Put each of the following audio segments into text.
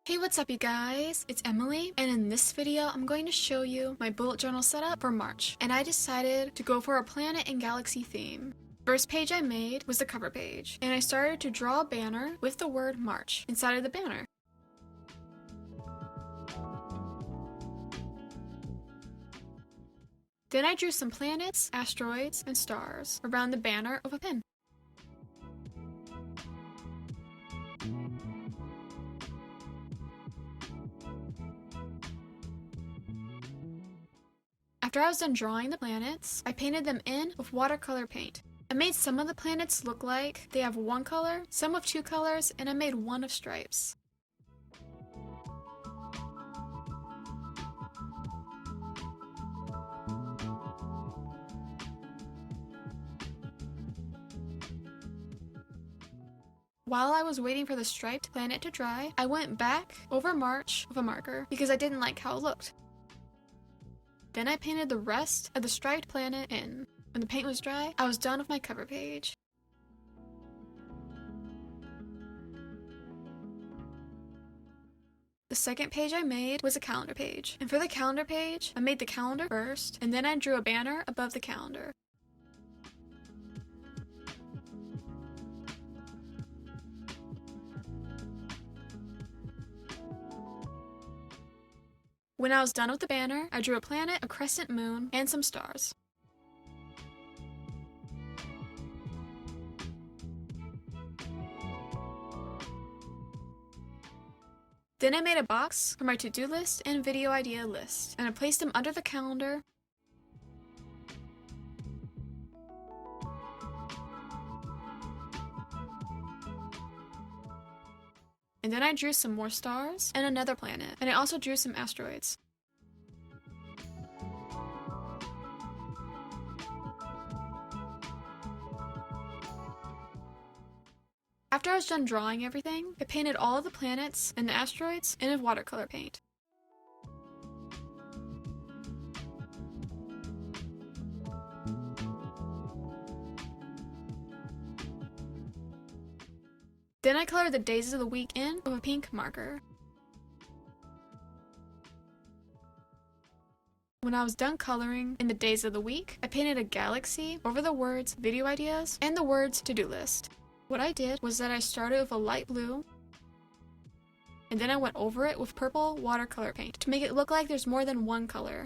Hey, what's up you guys? It's Emily, and in this video I'm going to show you my bullet journal setup for March, and I decided to go for a planet and galaxy theme. First page I made was the cover page, and I started to draw a banner with the word March inside of the banner. Then I drew some planets, asteroids, and stars around the banner with a pen. After I was done drawing the planets, I painted them in with watercolor paint. I made some of the planets look like they have one color, some with two colors, and I made one of stripes. While I was waiting for the striped planet to dry, I went back over March with a marker because I didn't like how it looked. Then I painted the rest of the striped planet in. When the paint was dry, I was done with my cover page. The second page I made was a calendar page, and for the calendar page, I made the calendar first, and then I drew a banner above the calendar. When I was done with the banner, I drew a planet, a crescent moon, and some stars. Then I made a box for my to-do list and video idea list, and I placed them under the calendar. And then I drew some more stars and another planet, and I also drew some asteroids. After I was done drawing everything, I painted all of the planets and the asteroids in a watercolor paint. Then I colored the days of the week in with a pink marker. When I was done coloring in the days of the week, I painted a galaxy over the words video ideas and the words to-do list. What I did was that I started with a light blue, and then I went over it with purple watercolor paint to make it look like there's more than one color.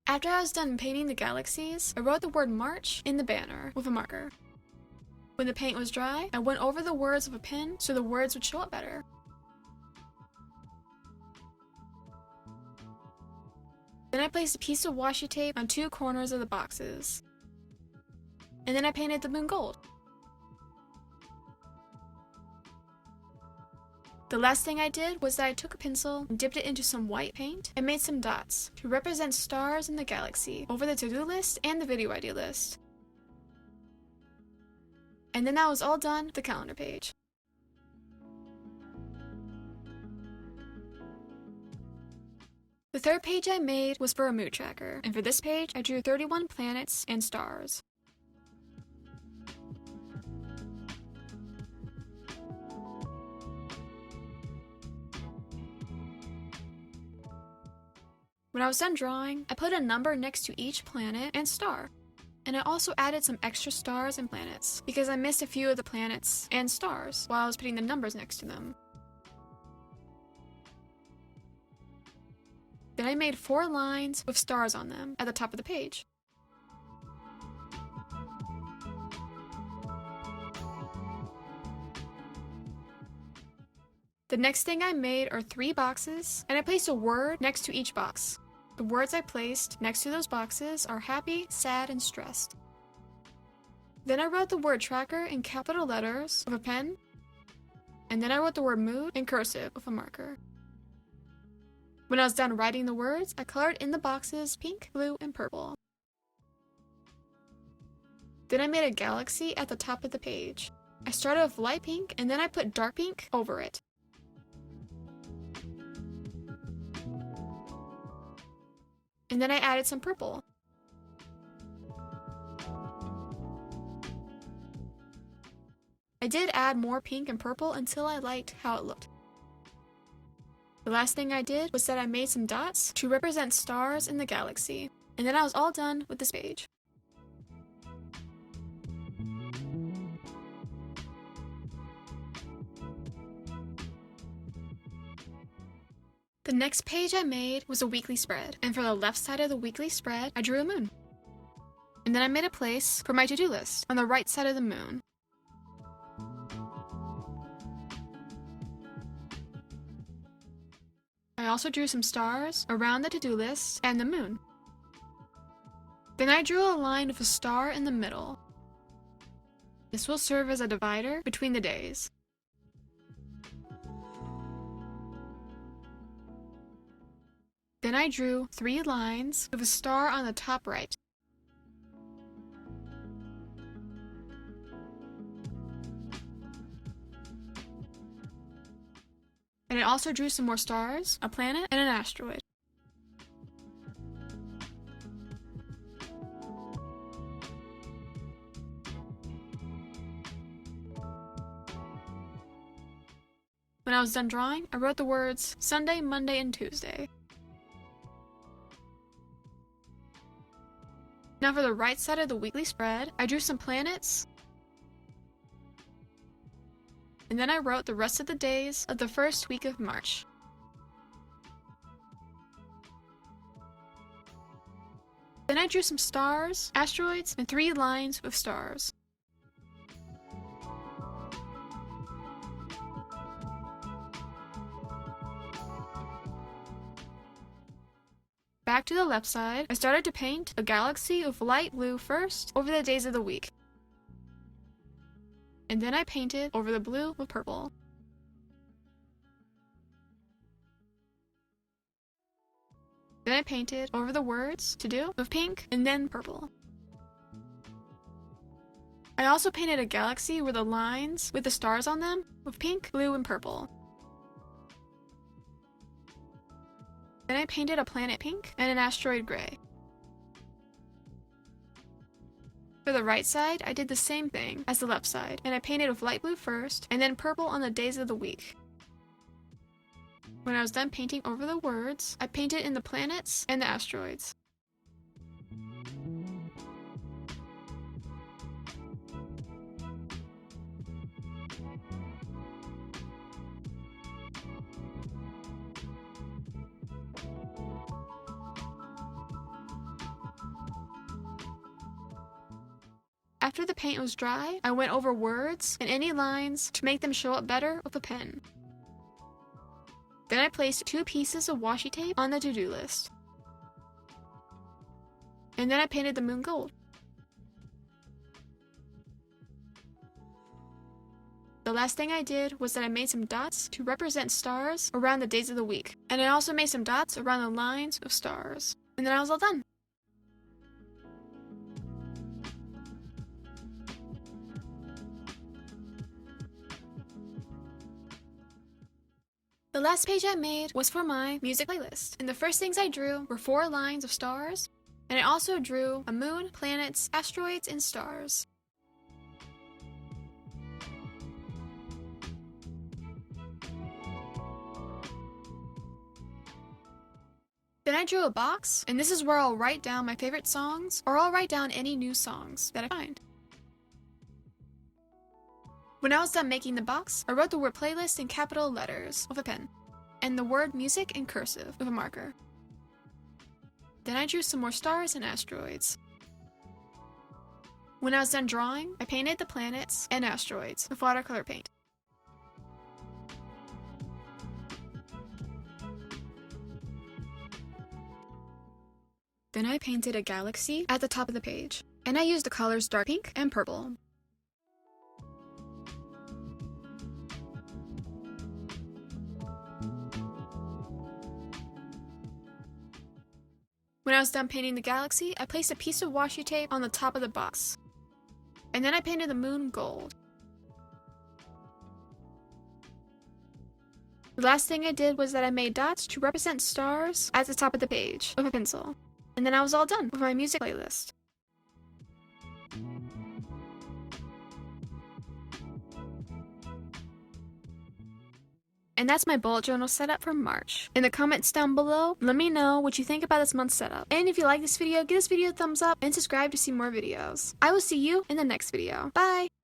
After I was done painting the galaxies, I wrote the word March in the banner with a marker. When the paint was dry, I went over the words with a pen so the words would show up better. Then I placed a piece of washi tape on two corners of the boxes. And then I painted the moon gold. The last thing I did was that I took a pencil and dipped it into some white paint and made some dots to represent stars in the galaxy over the to-do list and the video idea list. And then that was all done with the calendar page. The third page I made was for a mood tracker, and for this page I drew 31 planets and stars. When I was done drawing, I put a number next to each planet and star. And I also added some extra stars and planets, because I missed a few of the planets and stars while I was putting the numbers next to them. Then I made 4 lines with stars on them at the top of the page. The next thing I made are 3 boxes, and I placed a word next to each box. The words I placed next to those boxes are happy, sad, and stressed. Then I wrote the word tracker in capital letters with a pen, and then I wrote the word mood in cursive with a marker. When I was done writing the words, I colored in the boxes pink, blue, and purple. Then I made a galaxy at the top of the page. I started with light pink, and then I put dark pink over it. And then I added some purple. I did add more pink and purple until I liked how it looked. The last thing I did was that I made some dots to represent stars in the galaxy, and then I was all done with this page. The next page I made was a weekly spread, and for the left side of the weekly spread, I drew a moon. And then I made a place for my to-do list on the right side of the moon. I also drew some stars around the to-do list and the moon. Then I drew a line with a star in the middle. This will serve as a divider between the days. Then I drew 3 lines with a star on the top right. And I also drew some more stars, a planet, and an asteroid. When I was done drawing, I wrote the words Sunday, Monday, and Tuesday. Now for the right side of the weekly spread, I drew some planets, and then I wrote the rest of the days of the first week of March. Then I drew some stars, asteroids, and 3 lines with stars. Back to the left side, I started to paint a galaxy with light blue first over the days of the week. And then I painted over the blue with purple. Then I painted over the words to do with pink and then purple. I also painted a galaxy with the lines with the stars on them with pink, blue, and purple. Then I painted a planet pink and an asteroid gray. For the right side, I did the same thing as the left side, and I painted with light blue first, and then purple on the days of the week. When I was done painting over the words, I painted in the planets and the asteroids. After the paint was dry, I went over words and any lines to make them show up better with a pen. Then I placed 2 pieces of washi tape on the to-do list. And then I painted the moon gold. The last thing I did was that I made some dots to represent stars around the days of the week. And I also made some dots around the lines of stars. And then I was all done. The last page I made was for my music playlist, and the first things I drew were 4 lines of stars, and I also drew a moon, planets, asteroids, and stars. Then I drew a box, and this is where I'll write down my favorite songs, or I'll write down any new songs that I find. When I was done making the box, I wrote the word playlist in capital letters with a pen, and the word music in cursive with a marker. Then I drew some more stars and asteroids. When I was done drawing, I painted the planets and asteroids with watercolor paint. Then I painted a galaxy at the top of the page, and I used the colors dark pink and purple. When I was done painting the galaxy, I placed a piece of washi tape on the top of the box. And then I painted the moon gold. The last thing I did was that I made dots to represent stars at the top of the page with a pencil. And then I was all done with my music playlist. And that's my bullet journal setup for March. In the comments down below, let me know what you think about this month's setup. And if you like this video, give this video a thumbs up and subscribe to see more videos. I will see you in the next video. Bye!